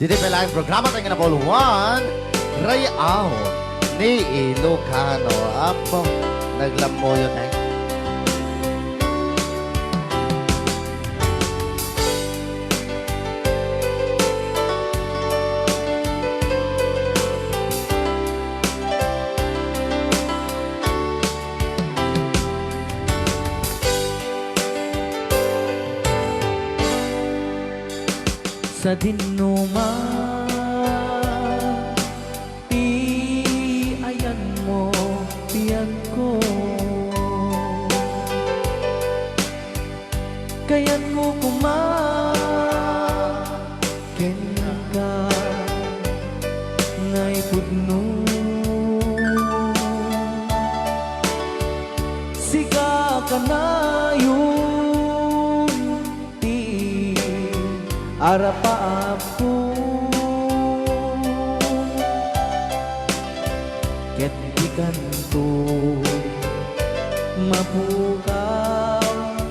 Dito pala ang programa tayo na Ball 1. Rayaw ni Ilocano. Apo, naglamoyo tayo. Sa dinuma ti ayan mo tiyan ko kayan mo kumaken ka ngay pudno siga ka na yun ti arapa aku ket ikan tu mapukaw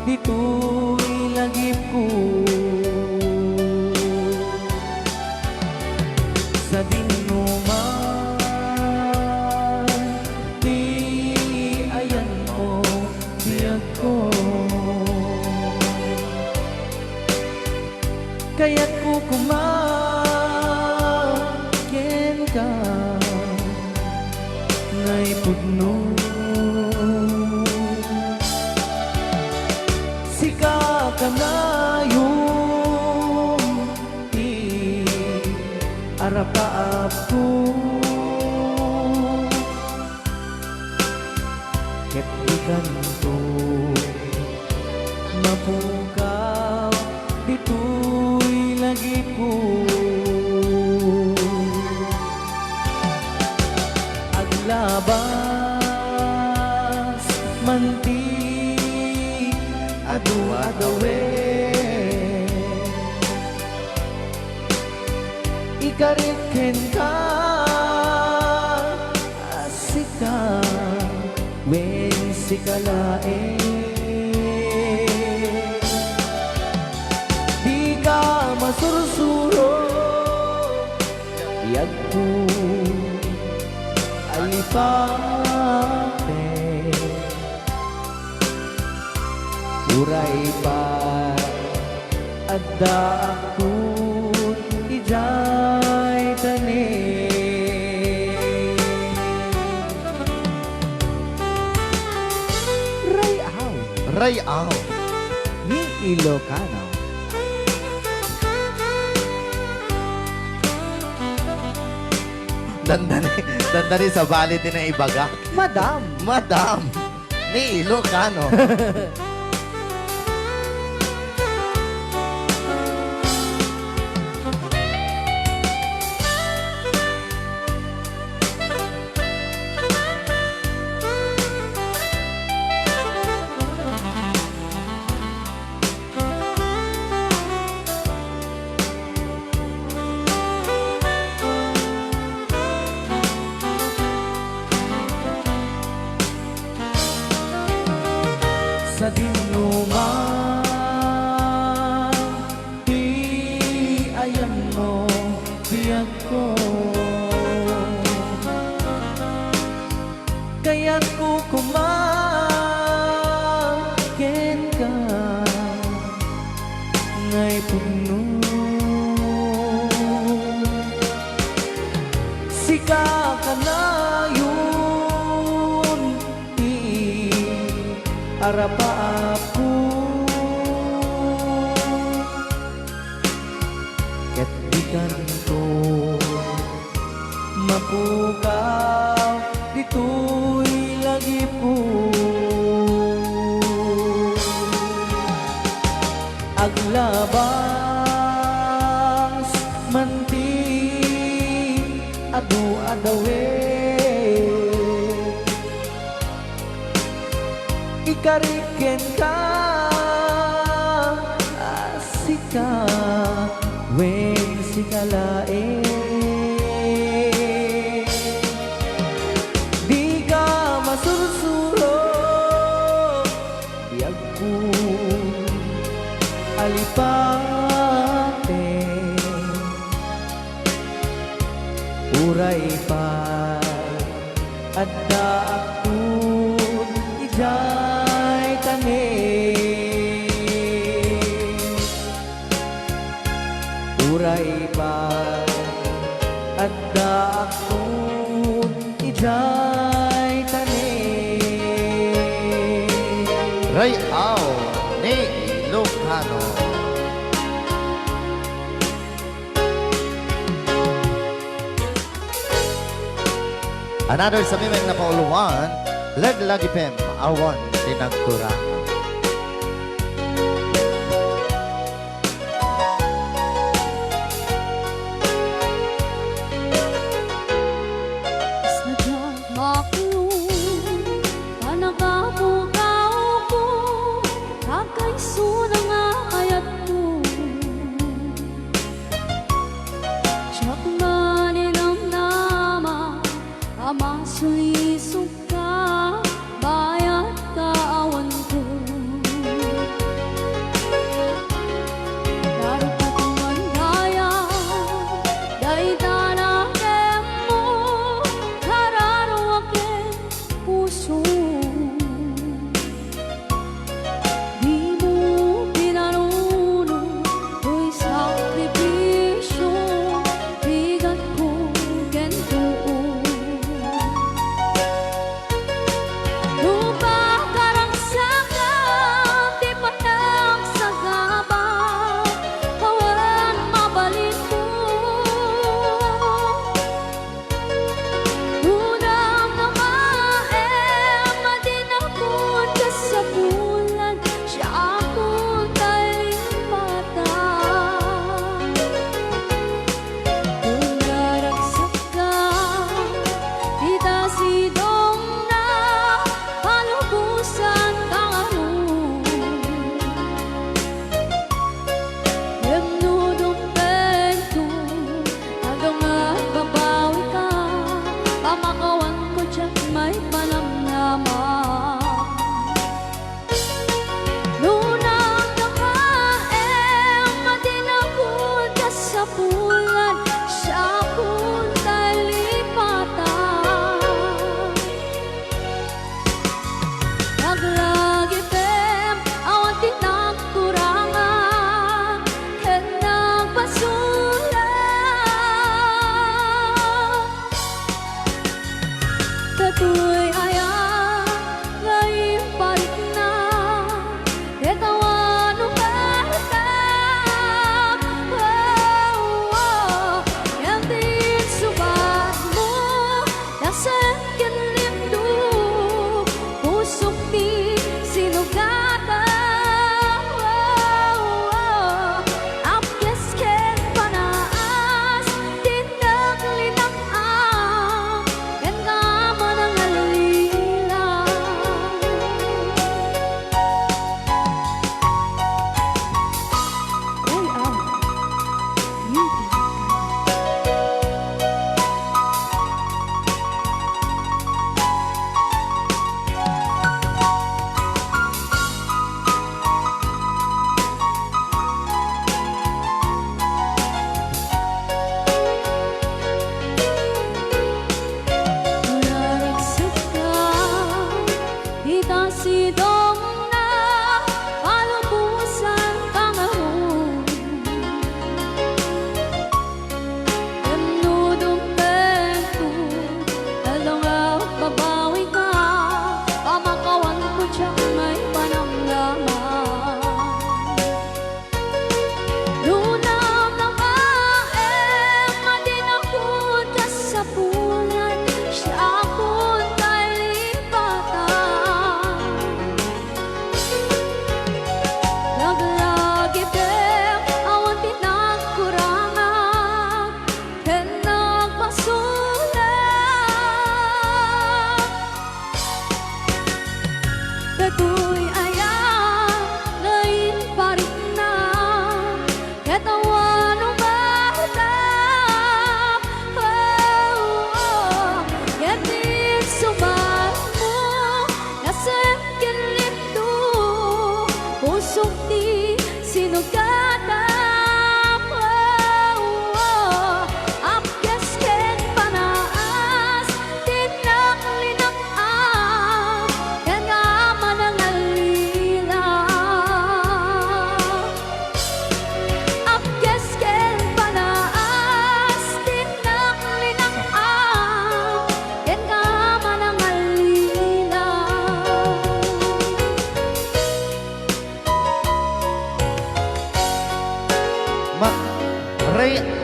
dito'y lagipku sa dinuman di ayan mo biyag ko kaya't ko kumaken ka ngay pudno sika ka na yung ti arapaap ko ket ikan to mapukaw dito'y lagi po aglabas manti adu-adawe ikariken ka asika wen sikalae masursuro biyag ko alipate uray pa adda ako ijay tani Rayaw ni Ilocano. Dandani sa balit din ng ibaga. Madam. Madam ni Ilocano. Sa dinuman di ayan mo biyag ko kaya't ko kumaken ka ngay pugno sika ka na yun arapa aku ket ikan to mapukaw dito'y lagi po aglabas manti adu-adawe ikariken ka asika wen sikalae di ka masursuro biyag ko alipate uray pa adda akun ijay tani uray pa adda akun ijay tani Rayaw ni Ilocano. Another sa mimeng na pauluan, Laglag Ipem, awan tinagtura. Sadya makulong, panagabugaw ko, kakaiso na nga ayat ko. Siyak maninang nama, amasoy suka, bayat kaawan ko. Laro patungan gaya, day tanakem mo, kararo aking puso. Di mo pinarunong, to'y sakripisyo, bigat ko gento.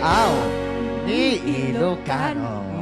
Aw ni Ilocano.